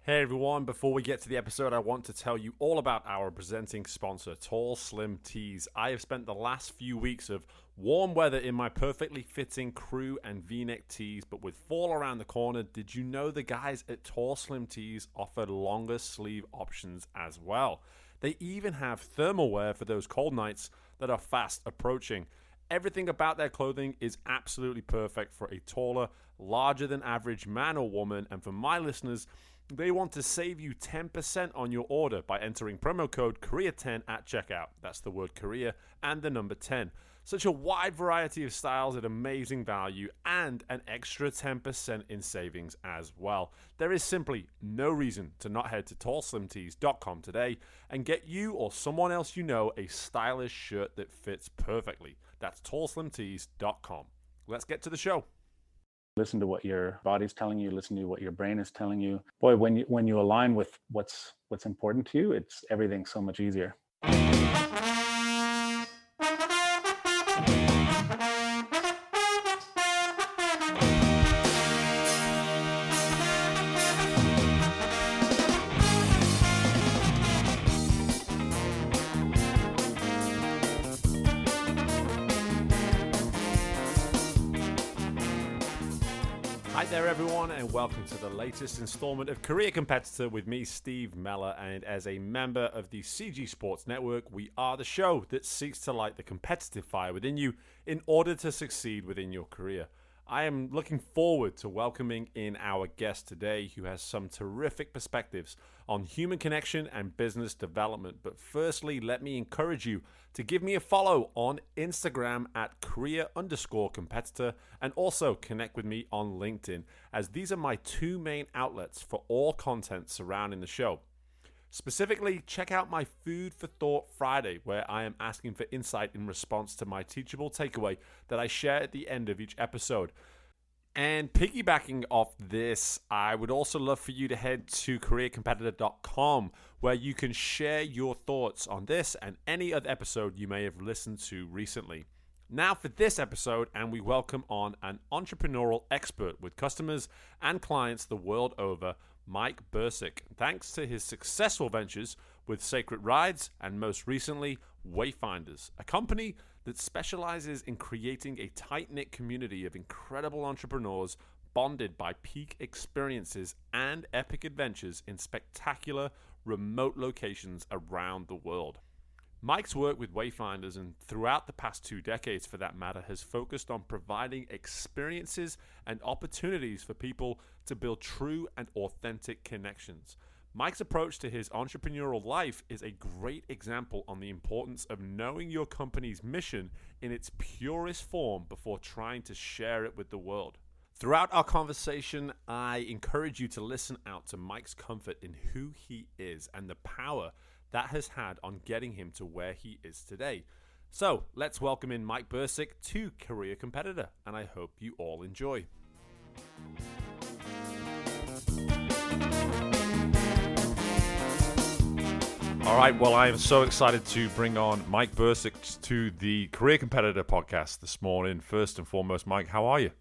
Hey everyone, before we get to the episode, I want to tell you all about our presenting sponsor, Tall Slim Tees. I have spent the last few weeks of warm weather in my perfectly fitting crew and v-neck tees, but with fall around the corner, did you know the guys at Tall Slim Tees offer longer sleeve options as well? They even have thermal wear for those cold nights that are fast approaching. Everything about their clothing is absolutely perfect for a taller, larger than average man or woman, and for my listeners, they want to save you 10% on your order by entering promo code KOREA10 at checkout. That's the word Korea and the number 10. Such a wide variety of styles at amazing value and an extra 10% in savings as well. There is simply no reason to not head to tallslimtees.com today and get you or someone else you know a stylish shirt that fits perfectly. That's tallslimtees.com. Let's get to the show. Listen to what your body's telling you, listen to what your brain is telling you. Boy, when you align with what's important to you, it's everything's so much easier. Hi there everyone, and welcome to the latest installment of Career Competitor with me, Steve Meller, and as a member of the CG Sports Network, we are the show that seeks to light the competitive fire within you in order to succeed within your career. I am looking forward to welcoming in our guest today who has some terrific perspectives on human connection and business development. But firstly, let me encourage you to give me a follow on Instagram at career_competitor and also connect with me on LinkedIn, as these are my two main outlets for all content surrounding the show. Specifically, check out my Food for Thought Friday, where I am asking for insight in response to my teachable takeaway that I share at the end of each episode. And piggybacking off this, I would also love for you to head to careercompetitor.com, where you can share your thoughts on this and any other episode you may have listened to recently. Now for this episode, and we welcome on an entrepreneurial expert with customers and clients the world over, Mike Brcic, thanks to his successful ventures with Sacred Rides and most recently Wayfinders, a company that specializes in creating a tight-knit community of incredible entrepreneurs bonded by peak experiences and epic adventures in spectacular remote locations around the world. Mike's work with Wayfinders and throughout the past 2 decades for that matter has focused on providing experiences and opportunities for people to build true and authentic connections. Mike's approach to his entrepreneurial life is a great example on the importance of knowing your company's mission in its purest form before trying to share it with the world. Throughout our conversation, I encourage you to listen out to Mike's comfort in who he is and the power that has had on getting him to where he is today. So let's welcome in Mike Brcic to Career Competitor, and I hope you all enjoy. All right, well, I am so excited to bring on Mike Brcic to the Career Competitor podcast this morning. First and foremost, Mike, how are you?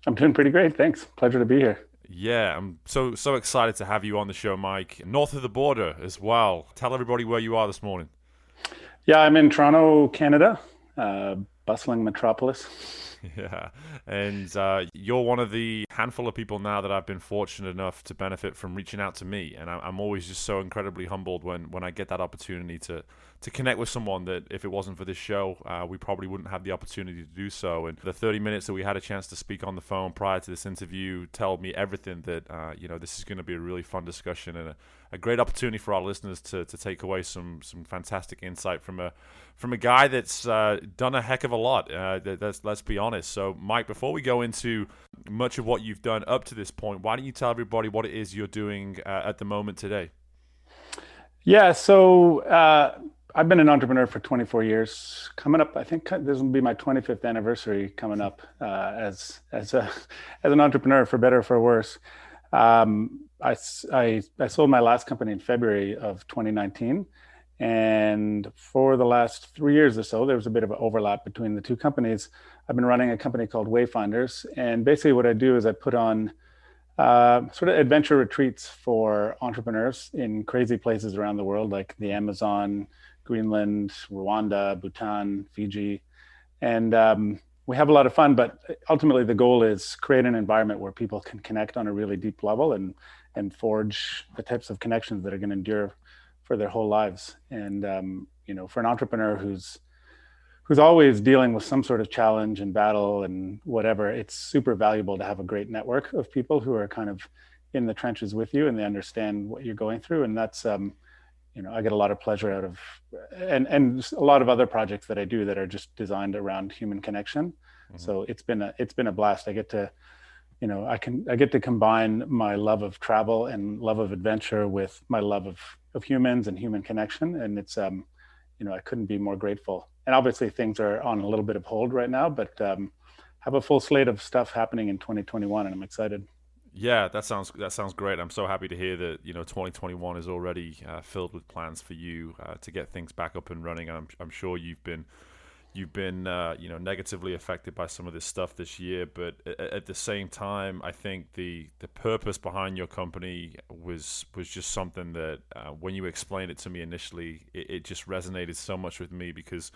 I'm doing pretty great, thanks. Pleasure to be here. Yeah, I'm so excited to have you on the show, Mike. North of the border as well. Tell everybody where you are this morning. Yeah, I'm in Toronto, Canada, bustling metropolis. Yeah, and you're one of the handful of people now that I've been fortunate enough to benefit from reaching out to me, and I'm always just so incredibly humbled when I get that opportunity to connect with someone that if it wasn't for this show, we probably wouldn't have the opportunity to do so. And the 30 minutes that we had a chance to speak on the phone prior to this interview told me everything that, this is going to be a really fun discussion and a great opportunity for our listeners to take away some fantastic insight from a guy that's done a heck of a lot. Let's be honest. So, Mike, before we go into much of what you've done up to this point, why don't you tell everybody what it is you're doing at the moment today? Yeah, so I've been an entrepreneur for 24 years. Coming up, I think this will be my 25th anniversary coming up as an entrepreneur, for better or for worse. I sold my last company in February of 2019. And for the last 3 years or so, there was a bit of an overlap between the two companies. I've been running a company called Wayfinders. And basically what I do is I put on sort of adventure retreats for entrepreneurs in crazy places around the world, like the Amazon, Greenland, Rwanda, Bhutan, Fiji. And we have a lot of fun, but ultimately the goal is create an environment where people can connect on a really deep level and forge the types of connections that are going to endure for their whole lives. And for an entrepreneur who's always dealing with some sort of challenge and battle and whatever, it's super valuable to have a great network of people who are kind of in the trenches with you and they understand what you're going through. And that's I get a lot of pleasure out of, and a lot of other projects that I do that are just designed around human connection. Mm-hmm. So it's been a blast. I get to, I get to combine my love of travel and love of adventure with my love of humans and human connection. And it's, I couldn't be more grateful. And obviously things are on a little bit of hold right now, but have a full slate of stuff happening in 2021, and I'm excited. Yeah, that sounds great. I'm so happy to hear that 2021 is already filled with plans for you to get things back up and running. And I'm sure you've been negatively affected by some of this stuff this year, but at the same time, I think the purpose behind your company was just something that when you explained it to me initially, it just resonated so much with me, because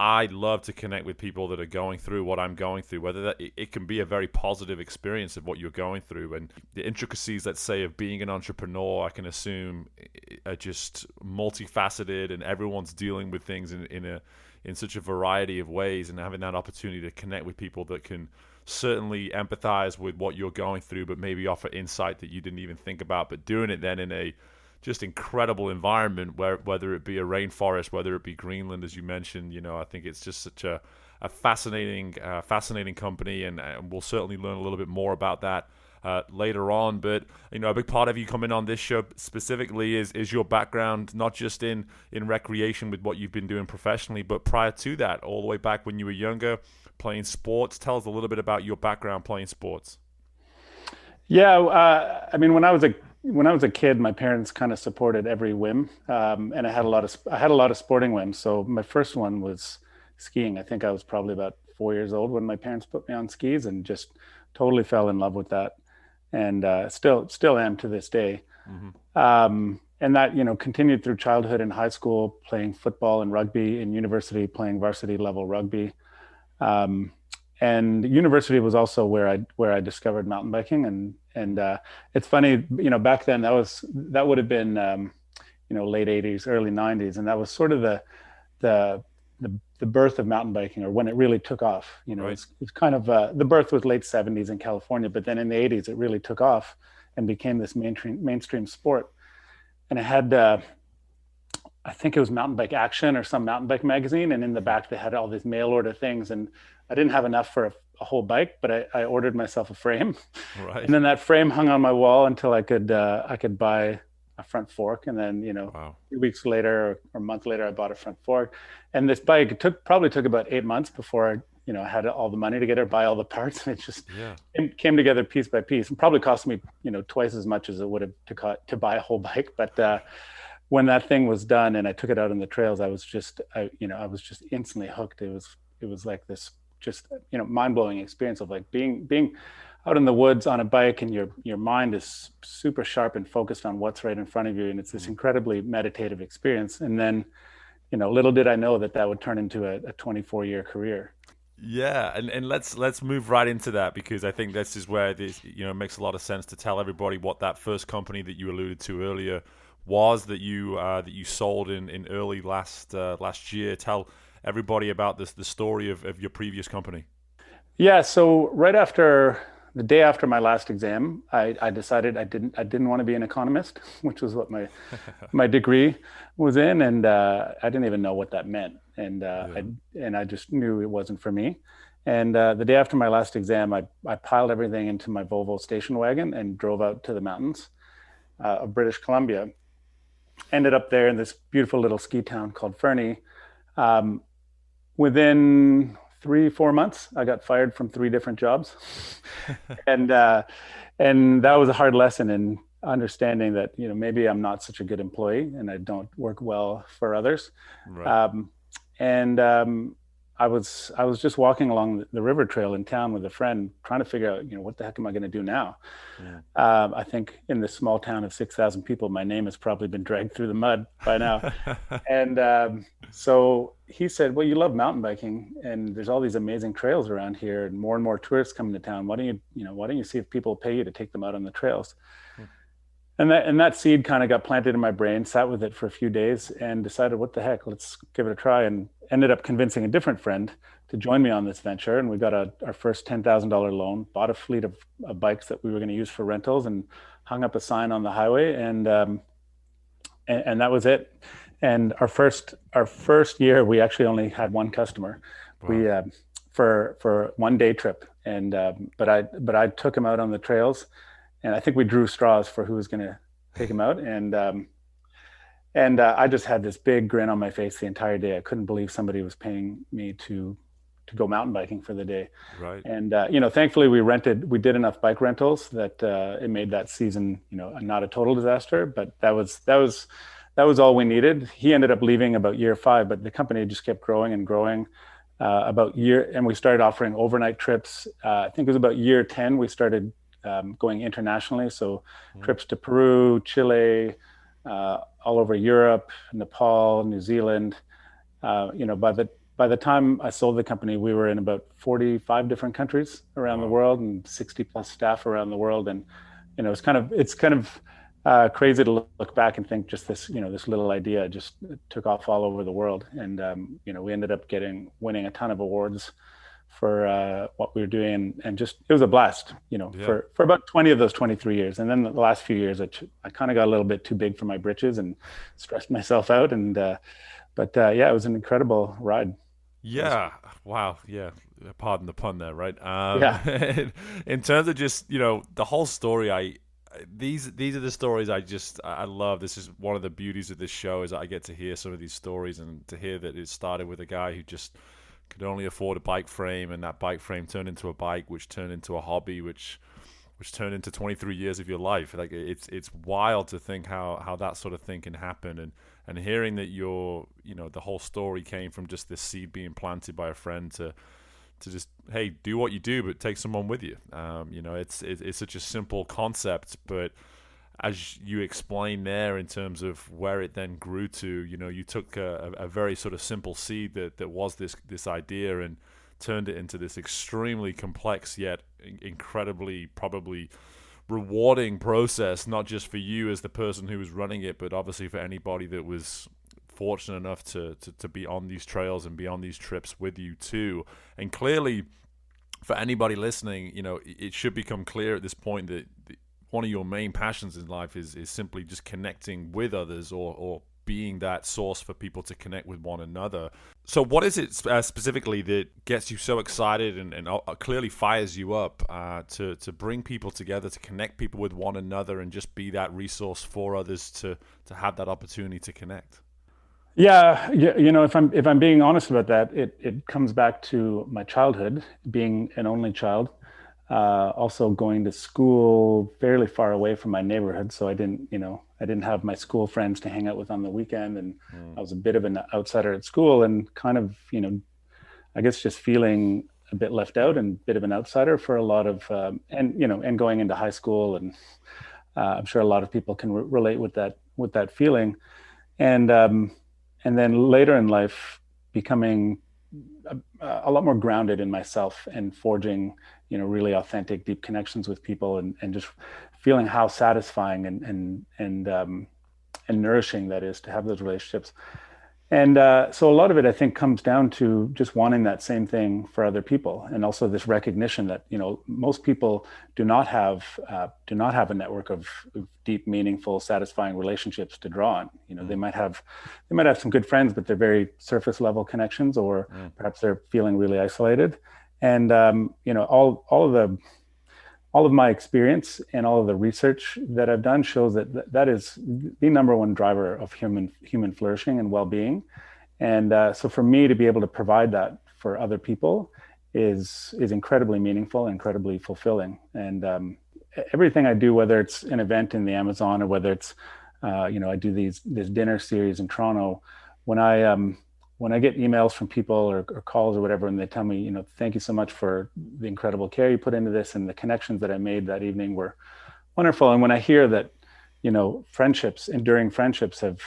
I love to connect with people that are going through what I'm going through, whether that it can be a very positive experience of what you're going through. And the intricacies, let's say, of being an entrepreneur, I can assume are just multifaceted, and everyone's dealing with things in such a variety of ways, and having that opportunity to connect with people that can certainly empathize with what you're going through, but maybe offer insight that you didn't even think about, but doing it then in a just incredible environment, whether it be a rainforest, whether it be Greenland, as you mentioned. I think it's just such a fascinating company, and we'll certainly learn a little bit more about that later on. But a big part of you coming on this show specifically is your background, not just in recreation with what you've been doing professionally, but prior to that, all the way back when you were younger, playing sports. Tell us a little bit about your background playing sports. Yeah, when I was a kid, my parents kind of supported every whim, and I had a lot of sporting whims. So my first one was skiing. I think I was probably about 4 years old when my parents put me on skis, and just totally fell in love with that, and still am to this day. Mm-hmm. And that continued through childhood and high school, playing football and rugby, in university playing varsity level rugby. And university was also where I discovered mountain biking, and it's funny, back then that would have been late 80s, early 90s, and that was sort of the birth of mountain biking, or when it really took off. Right. It's kind of the birth was late 70s in California, but then in the 80s it really took off and became this mainstream sport. And it had I think it was Mountain Bike Action or some mountain bike magazine, and in the back they had all these mail order things, and I didn't have enough for a whole bike, but I ordered myself a frame. Right. And then that frame hung on my wall until I could buy a front fork. And then, Wow. A few weeks later or a month later, I bought a front fork. And this bike probably took about 8 months before I had all the money to get it, buy all the parts. And it just came together piece by piece, and probably cost me, twice as much as it would have to buy a whole bike. But when that thing was done and I took it out on the trails, I was just instantly hooked. It was like this just mind-blowing experience of like being out in the woods on a bike, and your mind is super sharp and focused on what's right in front of you, and it's this incredibly meditative experience. And then little did I know that would turn into a 24-year career. Yeah, and let's move right into that, because I think this is where this makes a lot of sense to tell everybody what that first company that you alluded to earlier was that you sold in early last year. Tell everybody about the story of your previous company. Yeah, so the day after my last exam, I decided I didn't want to be an economist, which was what my degree was in, and I didn't even know what that meant, and I just knew it wasn't for me. And the day after my last exam, I piled everything into my Volvo station wagon and drove out to the mountains of British Columbia. Ended up there in this beautiful little ski town called Fernie. Within 3-4 months, I got fired from 3 different jobs, and that was a hard lesson in understanding that maybe I'm not such a good employee and I don't work well for others. Right. I was just walking along the river trail in town with a friend, trying to figure out, what the heck am I going to do now? Mm. I think in this small town of 6,000 people, my name has probably been dragged through the mud by now. And so he said, "Well, you love mountain biking, and there's all these amazing trails around here, and more tourists coming to town. Why don't you see if people pay you to take them out on the trails?" And that seed kind of got planted in my brain, sat with it for a few days, and decided, what the heck, let's give it a try. And ended up convincing a different friend to join me on this venture. And we got our first $10,000 loan, bought a fleet of bikes that we were going to use for rentals, and hung up a sign on the highway, and that was it. And our first year, we actually only had one customer. Wow. We For 1 day trip, and but I took him out on the trails, and I think we drew straws for who was going to take him out. And I just had this big grin on my face the entire day. I couldn't believe somebody was paying me to go mountain biking for the day. Right. And thankfully we did enough bike rentals that it made that season, not a total disaster, but that was all we needed. He ended up leaving about year 5, but the company just kept growing and growing. And we started offering overnight trips. I think it was about year 10 we started going internationally, so trips to Peru, Chile, all over Europe, Nepal, New Zealand. By the time I sold the company, we were in about 45 different countries around the Wow. world, and 60 plus staff around the world. And it's kind of crazy to look back and think just this little idea just took off all over the world. And we ended up winning a ton of awards for what we were doing, and just it was a blast, Yeah. for about 20 of those 23 years. And then the last few years, I kind of got a little bit too big for my britches and stressed myself out. But yeah, it was an incredible ride. Yeah. Wow. Yeah. Pardon the pun there, right? Yeah. In terms of just the whole story, these are the stories I love. This is one of the beauties of this show, is I get to hear some of these stories, and to hear that it started with a guy who just could only afford a bike frame, and that bike frame turned into a bike, which turned into a hobby, which turned into 23 years of your life. Like, it's wild to think how that sort of thing can happen, and hearing that the whole story came from just this seed being planted by a friend to just, hey, do what you do, but take someone with you. It's such a simple concept, but as you explained there, in terms of where it then grew to, you took a very sort of simple seed that was this idea, and turned it into this extremely complex yet incredibly probably rewarding process, not just for you as the person who was running it, but obviously for anybody that was fortunate enough to be on these trails and be on these trips with you too. And clearly, for anybody listening, it should become clear at this point that one of your main passions in life is simply just connecting with others, or being that source for people to connect with one another. So what is it specifically that gets you so excited and clearly fires you up to bring people together, to connect people with one another, and just be that resource for others to have that opportunity to connect? Yeah, if I'm being honest about that, it comes back to my childhood, being an only child. Also going to school fairly far away from my neighborhood, so I didn't have my school friends to hang out with on the weekend, and I was a bit of an outsider at school, and kind of, I guess, just feeling a bit left out and a bit of an outsider for a lot of, and going into high school, and I'm sure a lot of people can relate with that feeling. And then later in life, becoming a lot more grounded in myself, and forging, really authentic, deep connections with people, and just feeling how satisfying and nourishing that is to have those relationships. And so a lot of it, I think, comes down to just wanting that same thing for other people, and also this recognition that most people do not have a network of deep, meaningful, satisfying relationships to draw on. They might have some good friends, but they're very surface level connections, or perhaps they're feeling really isolated. And all of my experience and all of the research that I've done shows that is the number one driver of human flourishing and well-being. And so for me to be able to provide that for other people is incredibly meaningful, incredibly fulfilling. And everything I do, whether it's an event in the Amazon, or whether it's I do this dinner series in Toronto, when when I get emails from people or calls or whatever, and they tell me, thank you so much for the incredible care you put into this, and the connections that I made that evening were wonderful. And when I hear that, friendships, enduring friendships have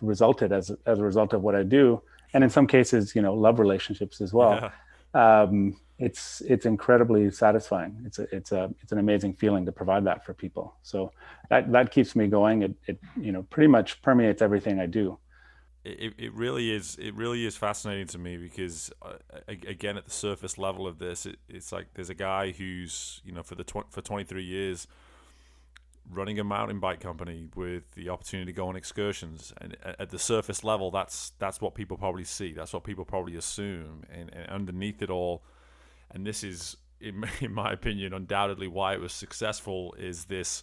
resulted as a result of what I do, and in some cases, love relationships as well. Yeah. It's incredibly satisfying. It's an amazing feeling to provide that for people. So that keeps me going. It pretty much permeates everything I do. It really is. It really is fascinating to me because, again, at the surface level of this, it's like there's a guy who's for 23 years running a mountain bike company with the opportunity to go on excursions, and at the surface level, that's what people probably see. That's what people probably assume, and underneath it all, and this is, in my opinion, undoubtedly why it was successful, is this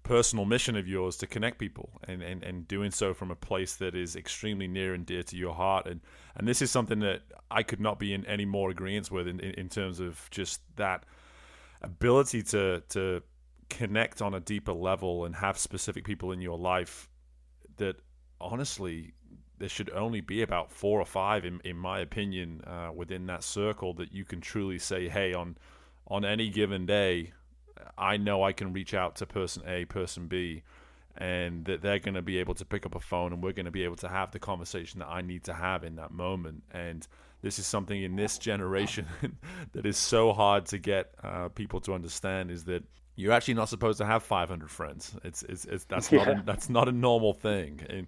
personal mission of yours to connect people, and doing so from a place that is extremely near and dear to your heart. And this is something that I could not be in any more agreement with in terms of just that ability to connect on a deeper level and have specific people in your life that, honestly, there should only be about 4 or 5 in my opinion within that circle that you can truly say, hey, on any given day, I know I can reach out to person A, person B, and that they're going to be able to pick up a phone, and we're going to be able to have the conversation that I need to have in that moment. And this is something in this generation that is so hard to get people to understand, is that you're actually not supposed to have 500 friends. It's that's not a normal thing. And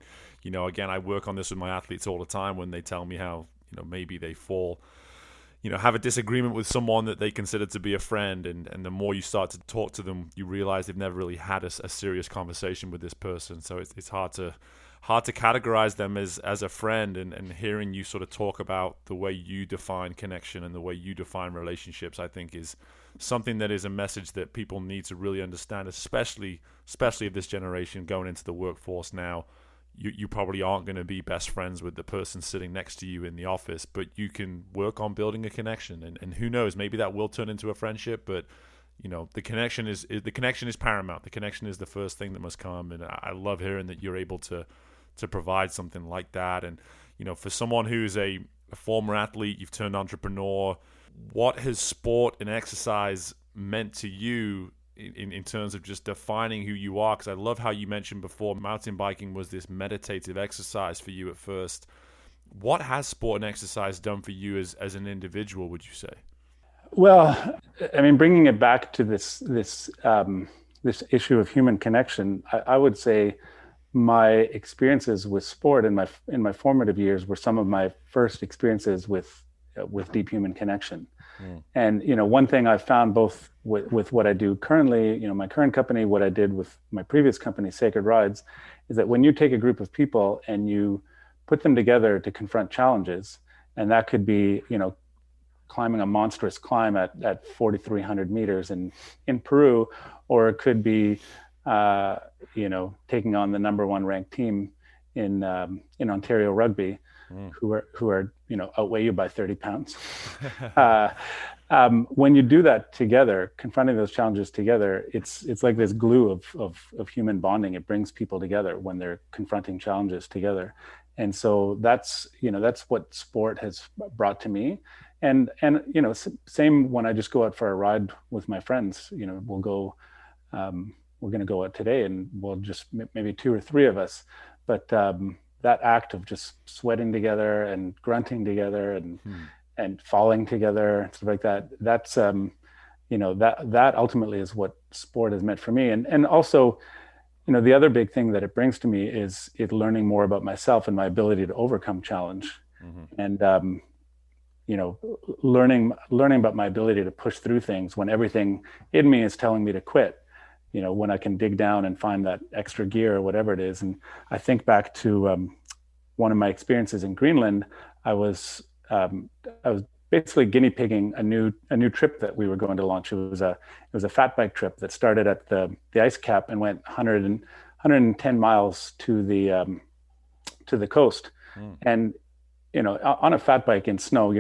again, I work on this with my athletes all the time when they tell me how maybe they fall, have a disagreement with someone that they consider to be a friend, and the more you start to talk to them, you realize they've never really had a serious conversation with this person. So it's hard to categorize them as a friend, and hearing you sort of talk about the way you define connection and the way you define relationships, I think is something that is a message that people need to really understand, especially of this generation going into the workforce now. You probably aren't going to be best friends with the person sitting next to you in the office, but you can work on building a connection, and who knows, maybe that will turn into a friendship. But the connection is paramount. The connection is the first thing that must come, and I love hearing that you're able to provide something like that. And for someone who's a former athlete, you've turned entrepreneur, what has sport and exercise meant to you in terms of just defining who you are? Because I love how you mentioned before, mountain biking was this meditative exercise for you at first. What has sport and exercise done for you as an individual, would you say? Well, I mean, bringing it back to this issue of human connection, I would say my experiences with sport in my formative years were some of my first experiences with deep human connection. And one thing I've found both with what I do currently, my current company, what I did with my previous company, Sacred Rides, is that when you take a group of people and you put them together to confront challenges, and that could be climbing a monstrous climb at 4,300 meters in Peru, or it could be taking on the number 1 ranked team in Ontario rugby, who are outweigh you by 30 pounds. When you do that together, confronting those challenges together, it's like this glue of human bonding. It brings people together when they're confronting challenges together. And so that's what sport has brought to me. And same when I just go out for a ride with my friends. We'll go. We're going to go out today, and we'll just maybe 2 or 3 of us. But that act of just sweating together and grunting together and falling together and stuff like that's that ultimately is what sport has meant for me. And also, the other big thing that it brings to me is learning more about myself and my ability to overcome challenge. And learning about my ability to push through things when everything in me is telling me to quit. When I can dig down and find that extra gear or whatever it is. And I think back to one of my experiences in Greenland. I was basically guinea pigging a new trip that we were going to launch. It was a fat bike trip that started at the ice cap and went 110 miles to the coast. And on a fat bike in snow,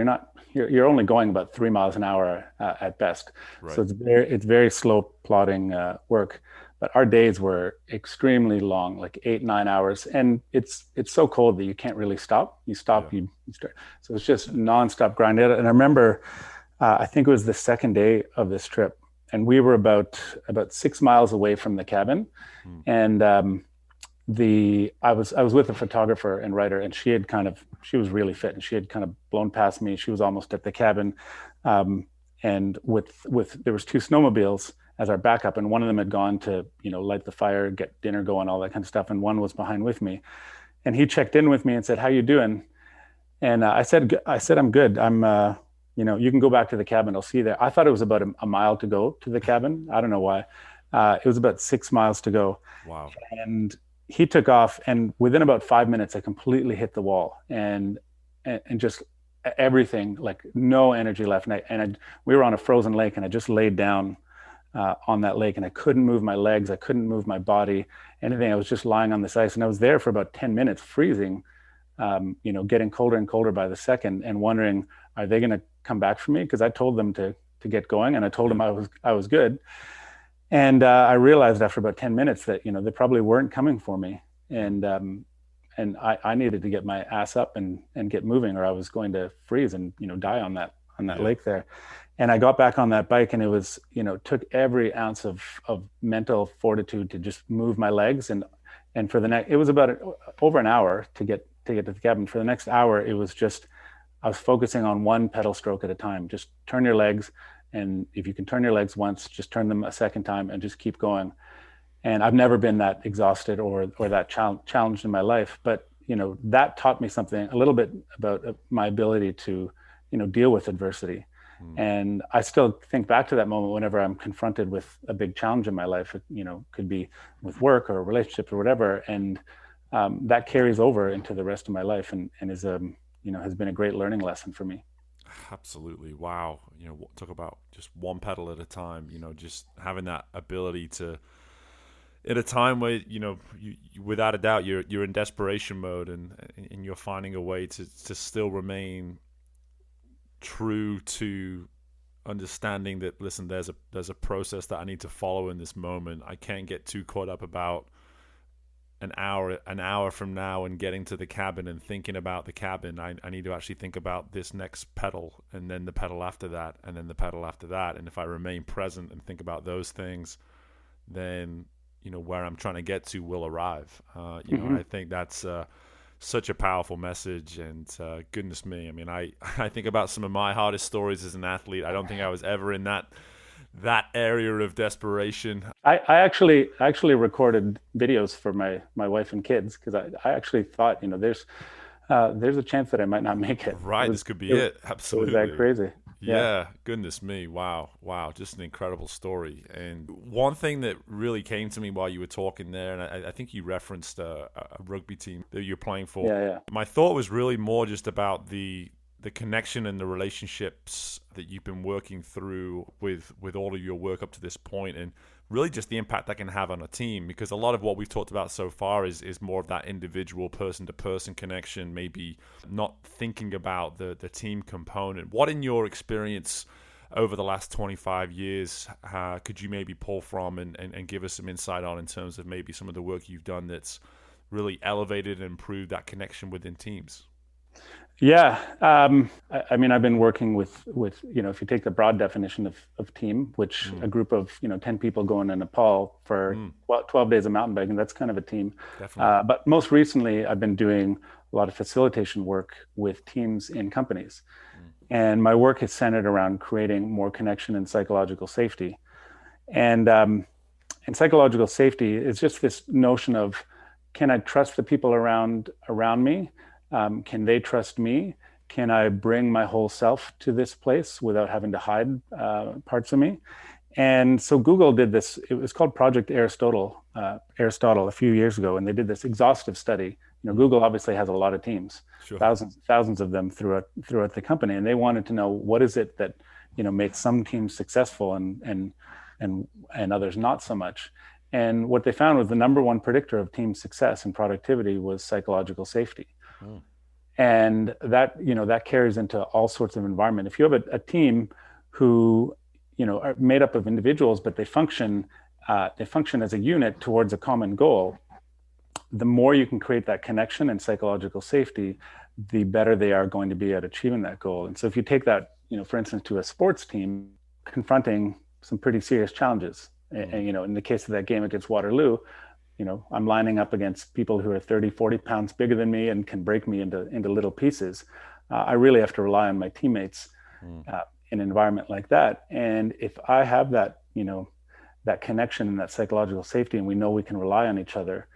you're only going about 3 miles an hour at best. Right. So it's very slow plodding work. but our days were extremely long, like 8, 9 hours. And it's so cold that you can't really stop. You stop, Yeah. you start. So it's just nonstop grinding. And I remember, I think it was the second day of this trip, and we were about 6 miles away from the cabin. Mm. And the I was with a photographer and writer, and she was really fit, and she had kind of blown past me. She was almost at the cabin, and with there was two snowmobiles as our backup, and one of them had gone to light the fire, get dinner going, all that kind of stuff, and one was behind with me. And he checked in with me and said, "How you doing?" And I said, "I'm good. You can go back to the cabin. I'll see you there." I thought it was about a mile to go to the cabin. I don't know why. It was about 6 miles to go. Wow. And he took off, and within about 5 minutes, I completely hit the wall, and just everything, like no energy left. We were on a frozen lake, and I just laid down on that lake, and I couldn't move my legs, I couldn't move my body, anything. I was just lying on this ice, and I was there for about 10 minutes, freezing, getting colder and colder by the second, and wondering, are they going to come back for me? Because I told them to get going, and I told them I was good. And I realized after about 10 minutes that they probably weren't coming for me, and I needed to get my ass up and get moving, or I was going to freeze and die on that lake there. And I got back on that bike, and it was took every ounce of mental fortitude to just move my legs, and for the next, it was about over an hour to get to the cabin. For the next hour, it was just, I was focusing on one pedal stroke at a time. Just turn your legs. And if you can turn your legs once, just turn them a second time and just keep going. And I've never been that exhausted or that challenged in my life. But, that taught me something a little bit about my ability to, deal with adversity. And I still think back to that moment whenever I'm confronted with a big challenge in my life. It, could be with work or relationships or whatever. And that carries over into the rest of my life, and is has been a great learning lesson for me. Absolutely. Wow. Talk about just one pedal at a time, just having that ability to, at a time where, you without a doubt, you're in desperation mode, and you're finding a way to still remain true to understanding that, listen, there's a process that I need to follow in this moment. I can't get too caught up about an hour from now and getting to the cabin and thinking about the cabin. I need to actually think about this next pedal, and then the pedal after that, and then the pedal after that. And if I remain present and think about those things, then where I'm trying to get to will arrive. I think that's such a powerful message. And goodness me, I mean, I think about some of my hardest stories as an athlete. I don't think I was ever in that area of desperation. I actually recorded videos for my wife and kids, because I actually thought, there's a chance that I might not make it. Right, this could be it. Absolutely. It was that crazy. Yeah, goodness me. Wow. Just an incredible story. And one thing that really came to me while you were talking there, and I think you referenced a rugby team that you're playing for. Yeah. My thought was really more just about the connection and the relationships that you've been working through with all of your work up to this point, and really just the impact that can have on a team. Because a lot of what we've talked about so far is more of that individual person-to-person connection, maybe not thinking about the team component. What, in your experience over the last 25 years, could you maybe pull from and give us some insight on, in terms of maybe some of the work you've done that's really elevated and improved that connection within teams? Yeah. I mean, I've been working with, if you take the broad definition of team, which a group of, 10 people going to Nepal for 12 days of mountain biking, that's kind of a team. Definitely. But most recently, I've been doing a lot of facilitation work with teams in companies. And my work is centered around creating more connection and psychological safety. And psychological safety is just this notion of, can I trust the people around me? Can they trust me? Can I bring my whole self to this place without having to hide parts of me? And so Google did this. It was called Project Aristotle a few years ago, and they did this exhaustive study. Google obviously has a lot of teams, Sure. thousands of them throughout the company, and they wanted to know, what is it that makes some teams successful and others not so much. And what they found was the number one predictor of team success and productivity was psychological safety. And that carries into all sorts of environment. If you have a team who, are made up of individuals, but they function they function as a unit towards a common goal, the more you can create that connection and psychological safety, the better they are going to be at achieving that goal. And so if you take that, for instance, to a sports team confronting some pretty serious challenges, and, in the case of that game against Waterloo, I'm lining up against people who are 30, 40 pounds bigger than me and can break me into little pieces. I really have to rely on my teammates in an environment like that. And if I have that, that connection and that psychological safety, and we know we can rely on each other,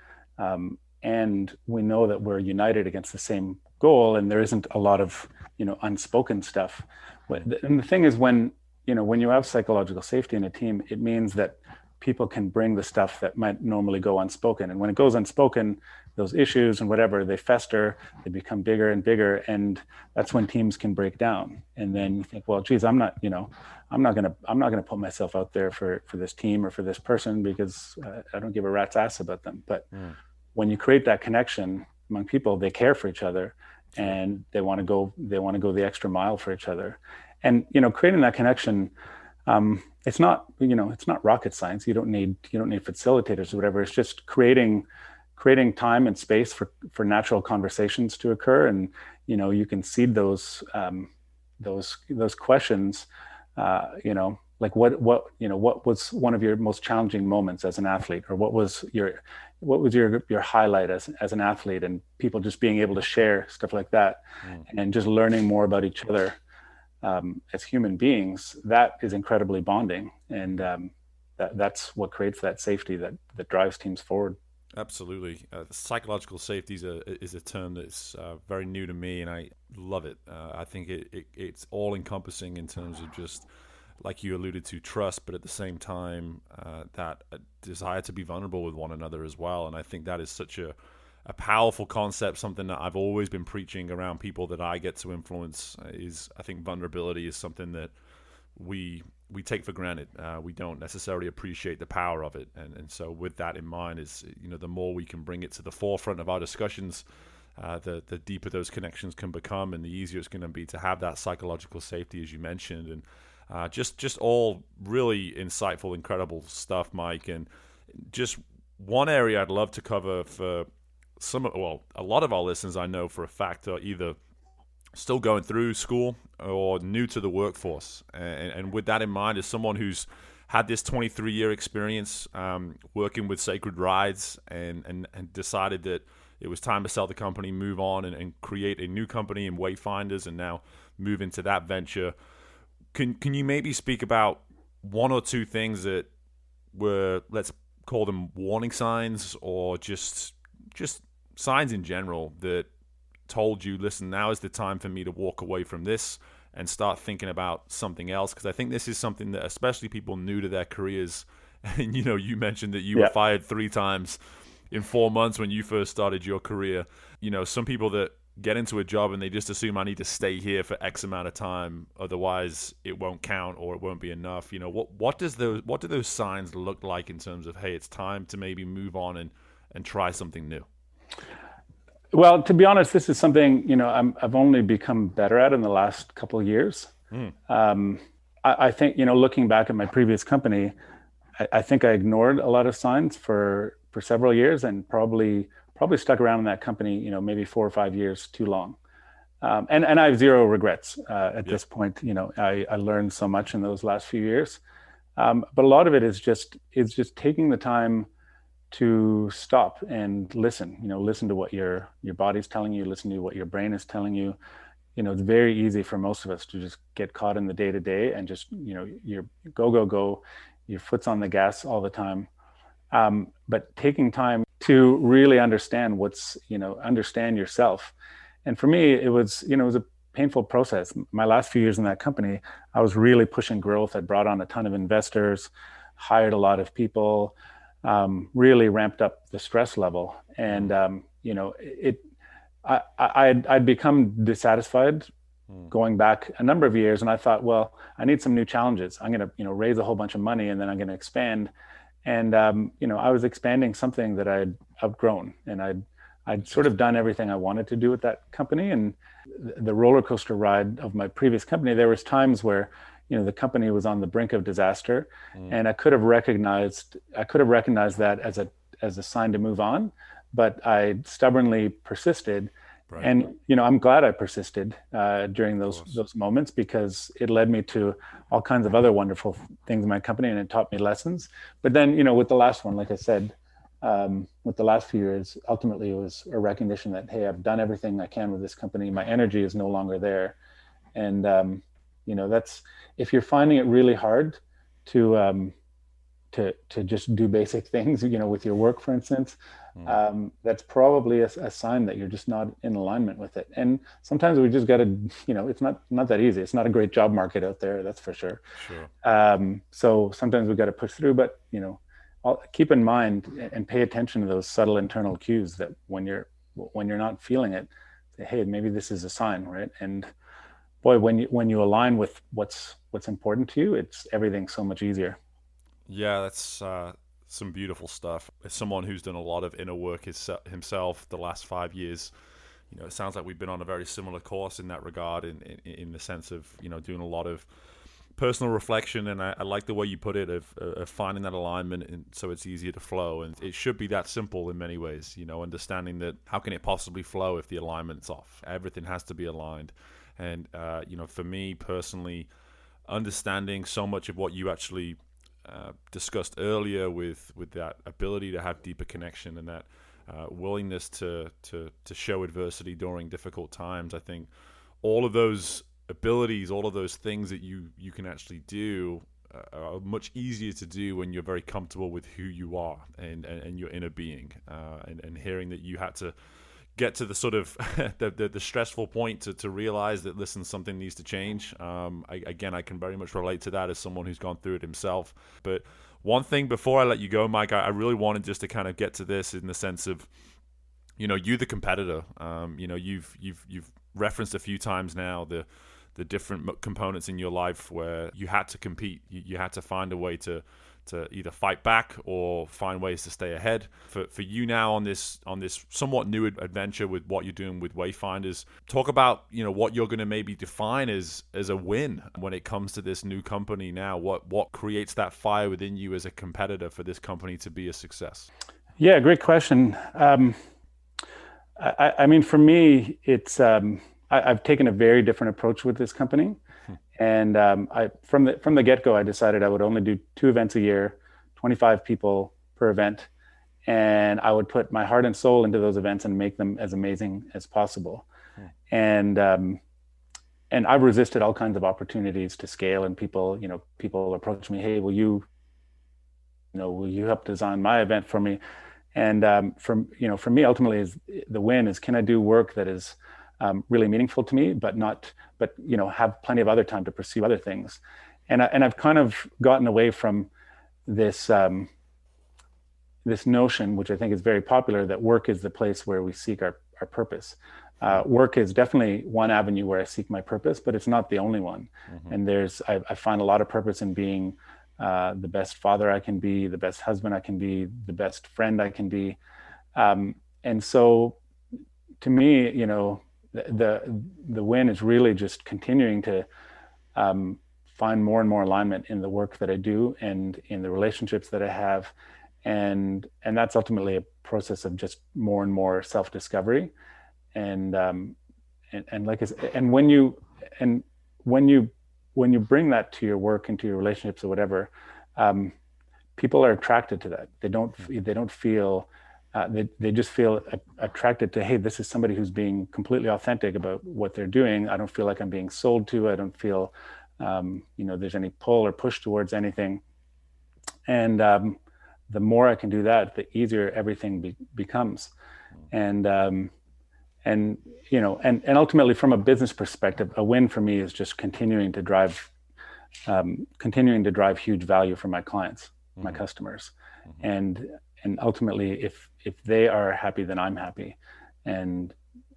and we know that we're united against the same goal, and there isn't a lot of, unspoken stuff. And the thing is, when you have psychological safety in a team, it means that people can bring the stuff that might normally go unspoken. And when it goes unspoken, those issues and whatever, they fester, they become bigger and bigger. And that's when teams can break down. And then you think, well, geez, I'm not going to put myself out there for this team or for this person, because I don't give a rat's ass about them. But when you create that connection among people, they care for each other, and they want to go the extra mile for each other. And, creating that connection, it's not rocket science. You don't need facilitators or whatever. It's just creating time and space for natural conversations to occur. And, you can seed those questions, like what was one of your most challenging moments as an athlete, or what was your highlight as an athlete, and people just being able to share stuff like that, and just learning more about each other as human beings. That is incredibly bonding, and that's what creates that safety that drives teams forward. Absolutely. Psychological safety is a term that's very new to me, and I love it. I think it's all encompassing in terms of just, like you alluded to, trust, but at the same time, that desire to be vulnerable with one another as well. And I think that is such a powerful concept, something that I've always been preaching around people that I get to influence. I think vulnerability is something that we take for granted. We don't necessarily appreciate the power of it. And so with that in mind, is, the more we can bring it to the forefront of our discussions, the deeper those connections can become, and the easier it's going to be to have that psychological safety, as you mentioned. And just all really insightful, incredible stuff, Mike. And just one area I'd love to cover for a lot of our listeners, I know for a fact, are either still going through school or new to the workforce. And with that in mind, as someone who's had this 23-year experience working with Sacred Rides, and decided that it was time to sell the company, move on, and create a new company in Wayfinders, and now move into that venture. Can you maybe speak about one or two things that were, let's call them warning signs, or just signs in general, that told you, listen, now is the time for me to walk away from this and start thinking about something else? Because I think this is something that, especially people new to their careers, and you mentioned that you were fired 3 times in 4 months when you first started your career. Some people that get into a job and they just assume, I need to stay here for X amount of time, otherwise it won't count or it won't be enough. What do those signs look like in terms of, hey, it's time to maybe move on and try something new? Well, to be honest, this is something I've only become better at in the last couple of years. I think looking back at my previous company, I think I ignored a lot of signs for several years, and probably stuck around in that company maybe 4 or 5 years too long. And I have zero regrets at this point. I learned so much in those last few years, but a lot of it is just taking the time to stop and listen. Listen to what your body's telling you, listen to what your brain is telling you. It's very easy for most of us to just get caught in the day-to-day, and just you're go, your foot's on the gas all the time. But taking time to really understand understand yourself. And for me, it was a painful process. My last few years in that company, I was really pushing growth. I brought on a ton of investors, hired a lot of people, really ramped up the stress level. And, I'd become dissatisfied going back a number of years. And I thought, well, I need some new challenges. I'm going to, raise a whole bunch of money, and then I'm going to expand. And, I was expanding something that I'd outgrown, and I'd sort of done everything I wanted to do with that company. And the roller coaster ride of my previous company, there was times where, the company was on the brink of disaster, Mm. and I could have recognized that as a sign to move on, but I stubbornly persisted. Right. And I'm glad I persisted during Of those course. moments, because it led me to all kinds of other wonderful things in my company, and it taught me lessons. But then, with the last one, like I said, with the last few years, ultimately it was a recognition that, hey, I've done everything I can with this company. My energy is no longer there, and that's, if you're finding it really hard to to just do basic things, with your work, for instance, Mm. that's probably a sign that you're just not in alignment with it. And sometimes we just got to, it's not that easy. It's not a great job market out there, that's for sure. Sure. So sometimes we got to push through, but keep in mind and pay attention to those subtle internal cues that when you're not feeling it, say, hey, maybe this is a sign, right? And boy, when you align with what's important to you, it's everything's so much easier. Yeah, that's some beautiful stuff. As someone who's done a lot of inner work himself the last 5 years, it sounds like we've been on a very similar course in that regard, in the sense of doing a lot of personal reflection. And I like the way you put it, of finding that alignment, and so it's easier to flow. And it should be that simple in many ways. Understanding that, how can it possibly flow if the alignment's off? Everything has to be aligned. And for me personally, understanding so much of what you actually discussed earlier, with that ability to have deeper connection, and that willingness to show adversity during difficult times. I think all of those abilities, all of those things that you can actually do, are much easier to do when you're very comfortable with who you are, and your inner being, and hearing that you had to get to the sort of the stressful point to realize that, listen, something needs to change. I can very much relate to that as someone who's gone through it himself. But one thing before I let you go, Mike, I really wanted just to kind of get to this in the sense of, you the competitor. You've referenced a few times now the different components in your life where you had to compete. You had to find a way to either fight back or find ways to stay ahead. For you now on this somewhat new adventure with what you're doing with Wayfinders, talk about what you're going to maybe define as a win when it comes to this new company now. What creates that fire within you as a competitor for this company to be a success? Yeah, great question. I mean, for me, it's I've taken a very different approach with this company. And I from the get-go, I decided I would only do 2 events a year, 25 people per event, and I would put my heart and soul into those events and make them as amazing as possible. And I've resisted all kinds of opportunities to scale, and people approach me, hey, will you help design my event for me? And for me, ultimately, is the win is, can I do work that is really meaningful to me, but have plenty of other time to pursue other things. And I've kind of gotten away from this this notion, which I think is very popular, that work is the place where we seek our purpose. Work is definitely one avenue where I seek my purpose, but it's not the only one. Mm-hmm. And I find a lot of purpose in being the best father I can be, the best husband I can be, the best friend I can be. And so to me, the win is really just continuing to find more and more alignment in the work that I do and in the relationships that I have. And that's ultimately a process of just more and more self-discovery. And like I said, and when you bring that to your work and to your relationships or whatever, people are attracted to that. They don't feel they just feel attracted to, hey, this is somebody who's being completely authentic about what they're doing. I don't feel like I'm being sold to. I don't feel there's any pull or push towards anything. And the more I can do that, the easier everything becomes. And ultimately, from a business perspective, a win for me is just continuing to drive huge value for my clients, my customers. And ultimately, if they are happy, then I'm happy. And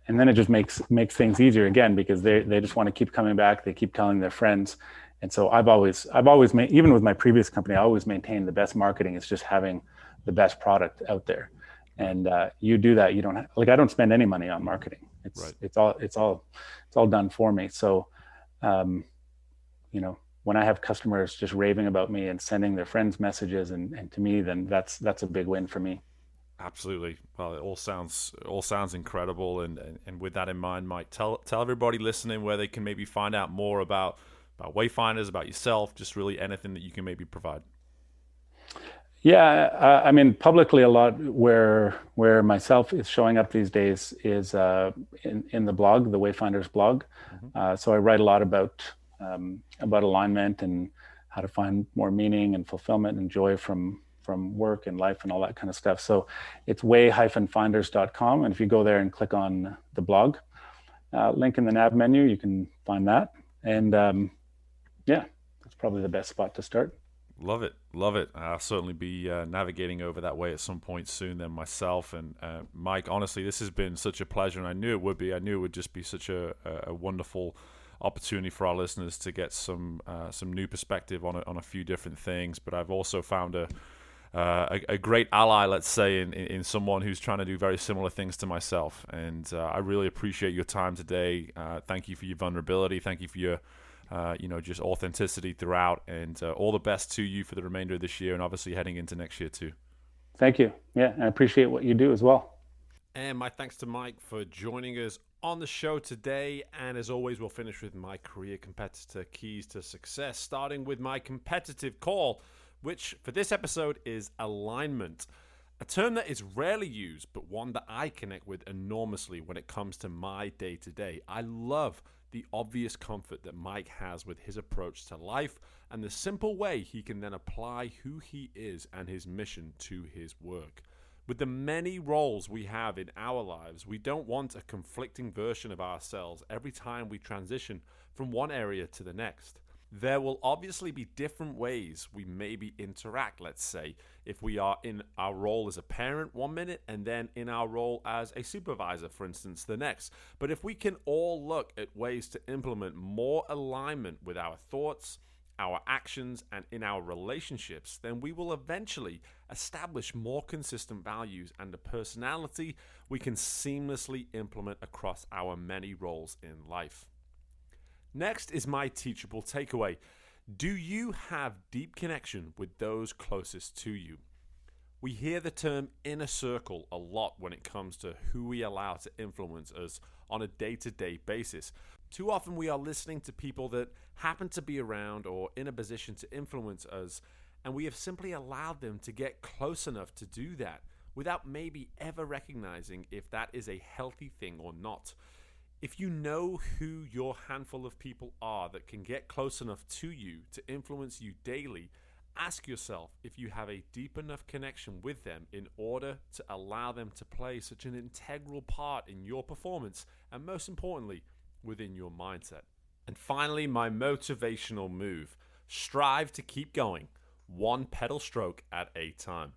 then it just makes things easier again, because they just want to keep coming back. They keep telling their friends. And so I've always even with my previous company, I always maintained the best marketing is just having the best product out there. And you do that, you don't I don't spend any money on marketing. It's all done for me. So when I have customers just raving about me and sending their friends messages and to me, then that's a big win for me. Absolutely. Well, it all sounds incredible, and with that in mind, Mike, tell everybody listening where they can maybe find out more about Wayfinders, about yourself, just really anything that you can maybe provide. Yeah, I mean, publicly a lot where myself is showing up these days is in the blog, the Wayfinders blog. So I write a lot about alignment and how to find more meaning and fulfillment and joy from work and life and all that kind of stuff. So it's way-finders.com, and if you go there and click on the blog link in the nav menu, you can find that. And yeah, that's probably the best spot to start. Love it. I'll certainly be navigating over that way at some point soon then myself. And Mike, honestly, this has been such a pleasure, and I knew it would be. I knew it would just be such a wonderful opportunity for our listeners to get some new perspective on a few different things. But I've also found a great ally, let's say, in someone who's trying to do very similar things to myself. And I really appreciate your time today. Thank you for your vulnerability. Thank you for your just authenticity throughout, and all the best to you for the remainder of this year and obviously heading into next year too. Thank you. Yeah, I appreciate what you do as well. And my thanks to Mike for joining us on the show today. And as always, we'll finish with my career competitor keys to success, starting with my competitive call, which for this episode is alignment. A term that is rarely used, but one that I connect with enormously when it comes to my day-to-day. I love the obvious comfort that Mike has with his approach to life and the simple way he can then apply who he is and his mission to his work. With the many roles we have in our lives, we don't want a conflicting version of ourselves every time we transition from one area to the next. There will obviously be different ways we maybe interact, let's say, if we are in our role as a parent 1 minute and then in our role as a supervisor, for instance, the next. But if we can all look at ways to implement more alignment with our thoughts, our actions, and in our relationships, then we will eventually establish more consistent values and a personality we can seamlessly implement across our many roles in life. Next is my teachable takeaway. Do you have deep connection with those closest to you? We hear the term inner circle a lot when it comes to who we allow to influence us on a day-to-day basis. Too often we are listening to people that happen to be around or in a position to influence us, and we have simply allowed them to get close enough to do that without maybe ever recognizing if that is a healthy thing or not. If you know who your handful of people are that can get close enough to you to influence you daily, ask yourself if you have a deep enough connection with them in order to allow them to play such an integral part in your performance and, most importantly, within your mindset. And finally, my motivational move. Strive to keep going, one pedal stroke at a time.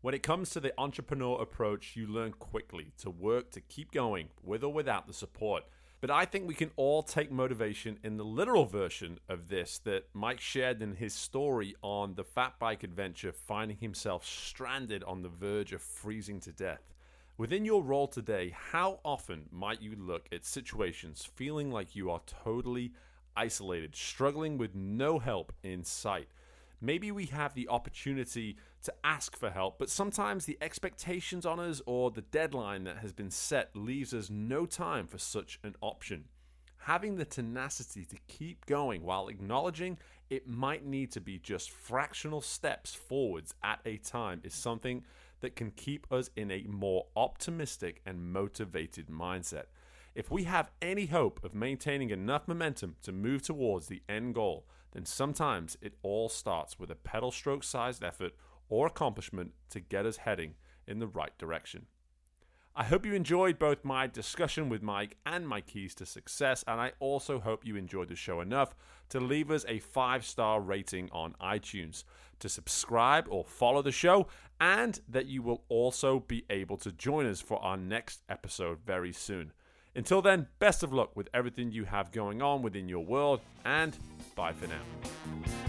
When it comes to the entrepreneur approach, you learn quickly to work to keep going with or without the support. But I think we can all take motivation in the literal version of this that Mike shared in his story on the fat bike adventure, finding himself stranded on the verge of freezing to death. Within your role today, how often might you look at situations feeling like you are totally isolated, struggling with no help in sight? Maybe we have the opportunity to ask for help, but sometimes the expectations on us or the deadline that has been set leaves us no time for such an option. Having the tenacity to keep going while acknowledging it might need to be just fractional steps forwards at a time is something that can keep us in a more optimistic and motivated mindset. If we have any hope of maintaining enough momentum to move towards the end goal, then sometimes it all starts with a pedal stroke sized effort or accomplishment to get us heading in the right direction. I hope you enjoyed both my discussion with Mike and my keys to success, and I also hope you enjoyed the show enough to leave us a 5-star rating on iTunes, to subscribe or follow the show, and that you will also be able to join us for our next episode very soon. Until then, best of luck with everything you have going on within your world, and bye for now.